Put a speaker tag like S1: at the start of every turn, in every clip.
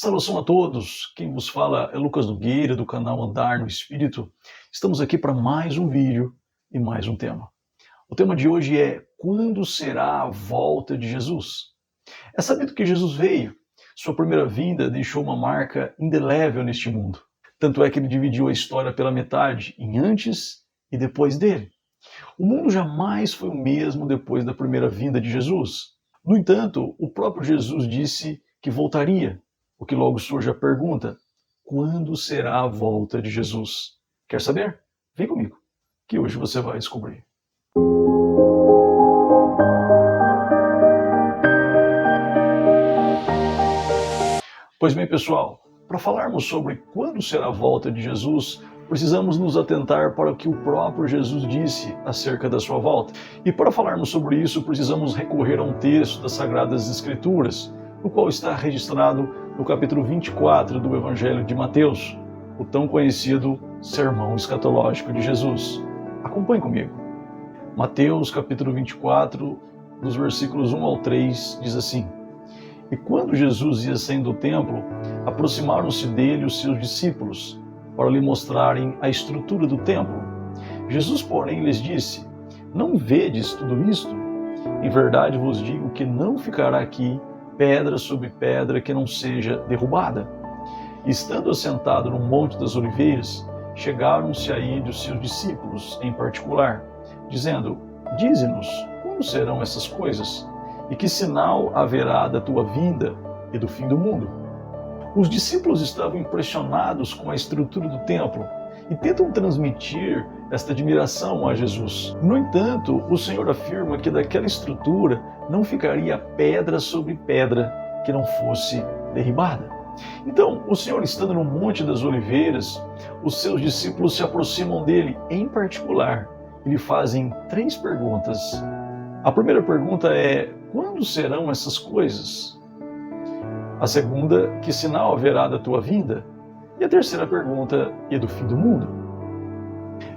S1: Saudação a todos, quem vos fala é Lucas Nogueira, do canal Andar no Espírito. Estamos aqui para mais um vídeo e mais um tema. O tema de hoje é: quando será a volta de Jesus? É sabido que Jesus veio. Sua primeira vinda deixou uma marca indelével neste mundo. Tanto é que ele dividiu a história pela metade, em antes e depois dele. O mundo jamais foi o mesmo depois da primeira vinda de Jesus. No entanto, o próprio Jesus disse que voltaria. O que logo surge a pergunta: quando será a volta de Jesus? Quer saber? Vem comigo, que hoje você vai descobrir. Pois bem, pessoal, para falarmos sobre quando será a volta de Jesus, precisamos nos atentar para o que o próprio Jesus disse acerca da sua volta. E para falarmos sobre isso, precisamos recorrer a um texto das Sagradas Escrituras, no qual está registrado no capítulo 24 do Evangelho de Mateus, o tão conhecido Sermão Escatológico de Jesus. Acompanhe comigo. Mateus, capítulo 24, dos versículos 1 ao 3, diz assim: E quando Jesus ia saindo do templo, aproximaram-se dele os seus discípulos, para lhe mostrarem a estrutura do templo. Jesus, porém, lhes disse: Não vedes tudo isto? Em verdade vos digo que não ficará aqui pedra sobre pedra que não seja derrubada. E estando assentado no Monte das Oliveiras, chegaram-se a ele os seus discípulos em particular, dizendo: Dize-nos, quando serão essas coisas? E que sinal haverá da tua vinda e do fim do mundo? Os discípulos estavam impressionados com a estrutura do templo e tentam transmitir esta admiração a Jesus. No entanto, o Senhor afirma que daquela estrutura não ficaria pedra sobre pedra que não fosse derribada. Então, o Senhor, estando no Monte das Oliveiras, os seus discípulos se aproximam dele em particular e lhe fazem 3 perguntas. A primeira pergunta é: quando serão essas coisas? A segunda: que sinal haverá da tua vinda? E a terceira pergunta: e do fim do mundo?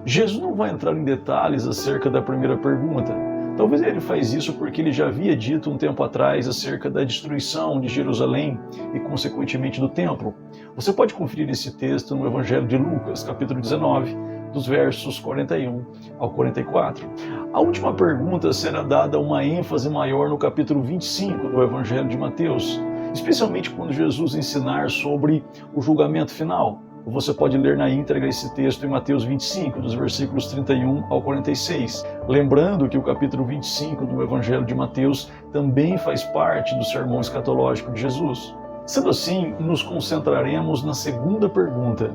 S1: Jesus não vai entrar em detalhes acerca da primeira pergunta. Talvez ele faz isso porque ele já havia dito um tempo atrás acerca da destruição de Jerusalém e, consequentemente, do templo. Você pode conferir esse texto no Evangelho de Lucas, capítulo 19, dos versos 41 ao 44. A última pergunta será dada uma ênfase maior no capítulo 25 do Evangelho de Mateus, especialmente quando Jesus ensinar sobre o julgamento final. Você pode ler na íntegra esse texto em Mateus 25, dos versículos 31 ao 46. Lembrando que o capítulo 25 do Evangelho de Mateus também faz parte do sermão escatológico de Jesus. Sendo assim, nos concentraremos na segunda pergunta: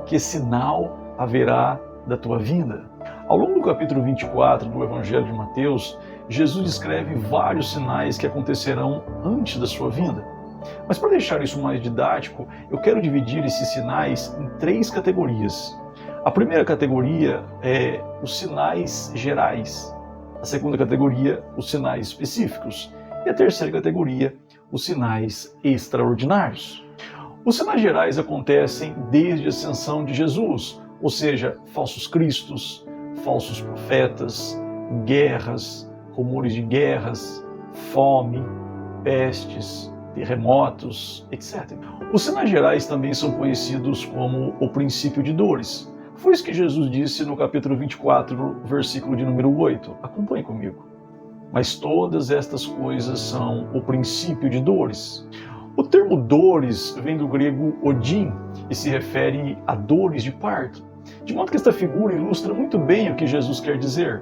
S1: que sinal haverá da tua vinda? Ao longo do capítulo 24 do Evangelho de Mateus, Jesus descreve vários sinais que acontecerão antes da sua vinda. Mas para deixar isso mais didático, eu quero dividir esses sinais em 3 categorias. A primeira categoria é os sinais gerais. A segunda categoria, os sinais específicos. E a terceira categoria, os sinais extraordinários. Os sinais gerais acontecem desde a ascensão de Jesus, ou seja, falsos cristos, falsos profetas, guerras, rumores de guerras, fome, pestes, terremotos, etc. Os sinais gerais também são conhecidos como o princípio de dores. Foi isso que Jesus disse no capítulo 24, versículo de número 8. Acompanhe comigo. Mas todas estas coisas são o princípio de dores. O termo dores vem do grego odin e se refere a dores de parto. De modo que esta figura ilustra muito bem o que Jesus quer dizer,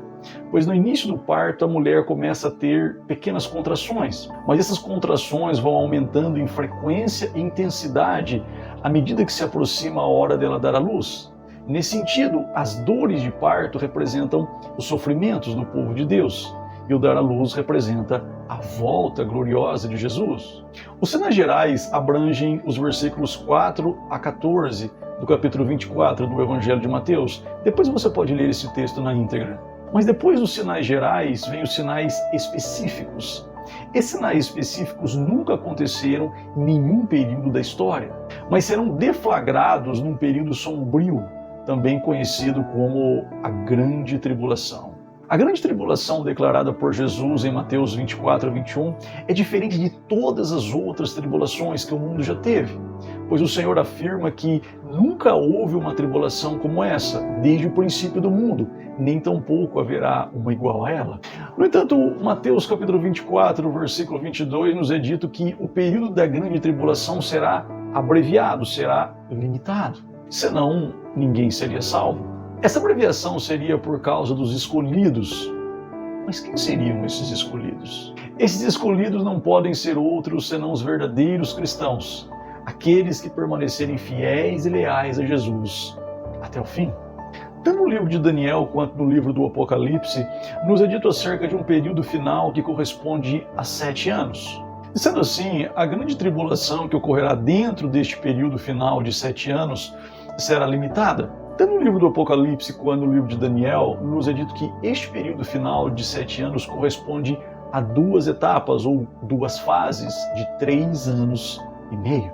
S1: pois no início do parto a mulher começa a ter pequenas contrações, mas essas contrações vão aumentando em frequência e intensidade à medida que se aproxima a hora dela dar à luz. Nesse sentido, as dores de parto representam os sofrimentos do povo de Deus, e o dar à luz representa a volta gloriosa de Jesus. Os sinais gerais abrangem os versículos 4 a 14 do capítulo 24 do Evangelho de Mateus. Depois você pode ler esse texto na íntegra. Mas depois dos sinais gerais, vem os sinais específicos. Esses sinais específicos nunca aconteceram em nenhum período da história, mas serão deflagrados num período sombrio, também conhecido como a Grande Tribulação. A grande tribulação declarada por Jesus em Mateus 24 a 21 é diferente de todas as outras tribulações que o mundo já teve, pois o Senhor afirma que nunca houve uma tribulação como essa, desde o princípio do mundo, nem tampouco haverá uma igual a ela. No entanto, Mateus capítulo 24, versículo 22, nos é dito que o período da grande tribulação será abreviado, será limitado, senão ninguém seria salvo. Essa abreviação seria por causa dos escolhidos. Mas quem seriam esses escolhidos? Esses escolhidos não podem ser outros senão os verdadeiros cristãos, aqueles que permanecerem fiéis e leais a Jesus até o fim. Tanto no livro de Daniel quanto no livro do Apocalipse, nos é dito acerca de um período final que corresponde a 7 anos. E sendo assim, a grande tribulação que ocorrerá dentro deste período final de 7 anos será limitada. Tanto no livro do Apocalipse quanto no livro de Daniel, nos é dito que este período final de 7 anos corresponde a 2 etapas ou 2 fases de 3 anos e meio.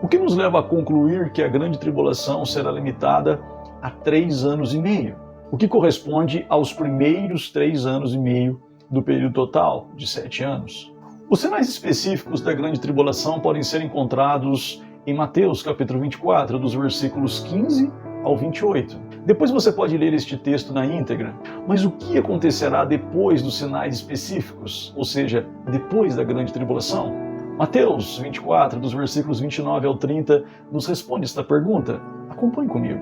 S1: O que nos leva a concluir que a grande tribulação será limitada a 3 anos e meio, o que corresponde aos primeiros 3 anos e meio do período total de 7 anos. Os sinais específicos da grande tribulação podem ser encontrados em Mateus capítulo 24, dos versículos 15 ao 28. Depois você pode ler este texto na íntegra, mas o que acontecerá depois dos sinais específicos, ou seja, depois da grande tribulação? Mateus 24, dos versículos 29 ao 30, nos responde esta pergunta. Acompanhe comigo.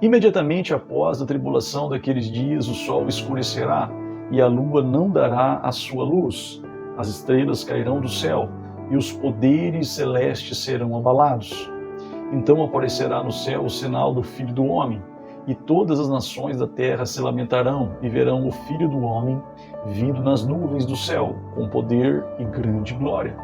S1: Imediatamente após a tribulação daqueles dias, o sol escurecerá e a lua não dará a sua luz. As estrelas cairão do céu e os poderes celestes serão abalados. Então aparecerá no céu o sinal do Filho do Homem, e todas as nações da terra se lamentarão e verão o Filho do Homem vindo nas nuvens do céu, com poder e grande glória.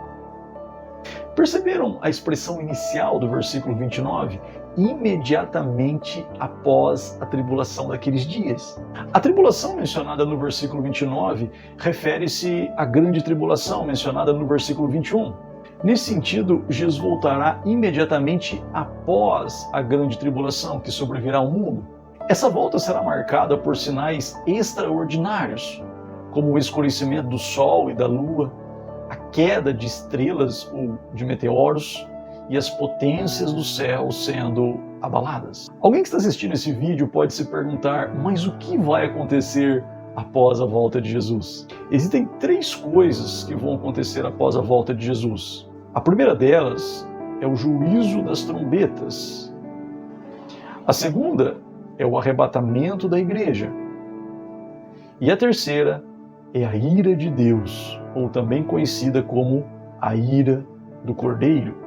S1: Perceberam a expressão inicial do versículo 29? Imediatamente após a tribulação daqueles dias. A tribulação mencionada no versículo 29 refere-se à grande tribulação mencionada no versículo 21. Nesse sentido, Jesus voltará imediatamente após a grande tribulação que sobrevirá ao mundo. Essa volta será marcada por sinais extraordinários, como o escurecimento do sol e da lua, a queda de estrelas ou de meteoros e as potências do céu sendo abaladas. Alguém que está assistindo esse vídeo pode se perguntar, mas o que vai acontecer após a volta de Jesus? Existem 3 coisas que vão acontecer após a volta de Jesus. A primeira delas é o juízo das trombetas. A segunda é o arrebatamento da igreja. E a terceira é a ira de Deus, ou também conhecida como a ira do Cordeiro.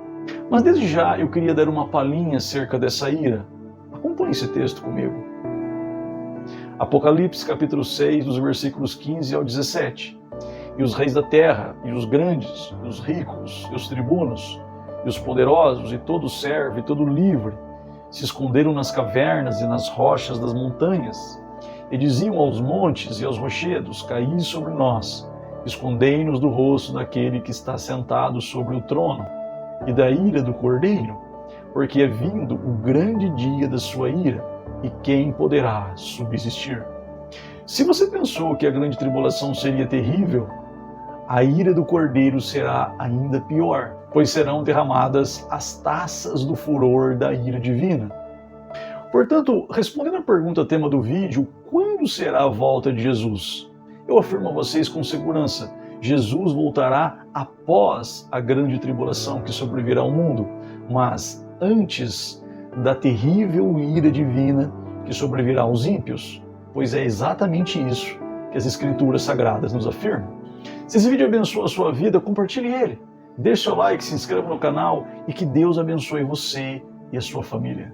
S1: Mas desde já eu queria dar uma palhinha acerca dessa ira. Acompanhe esse texto comigo. Apocalipse capítulo 6, dos versículos 15 ao 17. E os reis da terra, e os grandes, e os ricos, e os tribunos, e os poderosos, e todo servo, e todo livre, se esconderam nas cavernas e nas rochas das montanhas, e diziam aos montes e aos rochedos, caí sobre nós, escondei-nos do rosto daquele que está sentado sobre o trono, e da ira do Cordeiro, porque é vindo o grande dia da sua ira, e quem poderá subsistir? Se você pensou que a grande tribulação seria terrível, a ira do Cordeiro será ainda pior, pois serão derramadas as taças do furor da ira divina. Portanto, respondendo à pergunta tema do vídeo, quando será a volta de Jesus? Eu afirmo a vocês com segurança, Jesus voltará após a grande tribulação que sobrevirá ao mundo, mas antes da terrível ira divina que sobrevirá aos ímpios, pois é exatamente isso que as Escrituras Sagradas nos afirmam. Se esse vídeo abençoa a sua vida, compartilhe ele. Deixe seu like, se inscreva no canal e que Deus abençoe você e a sua família.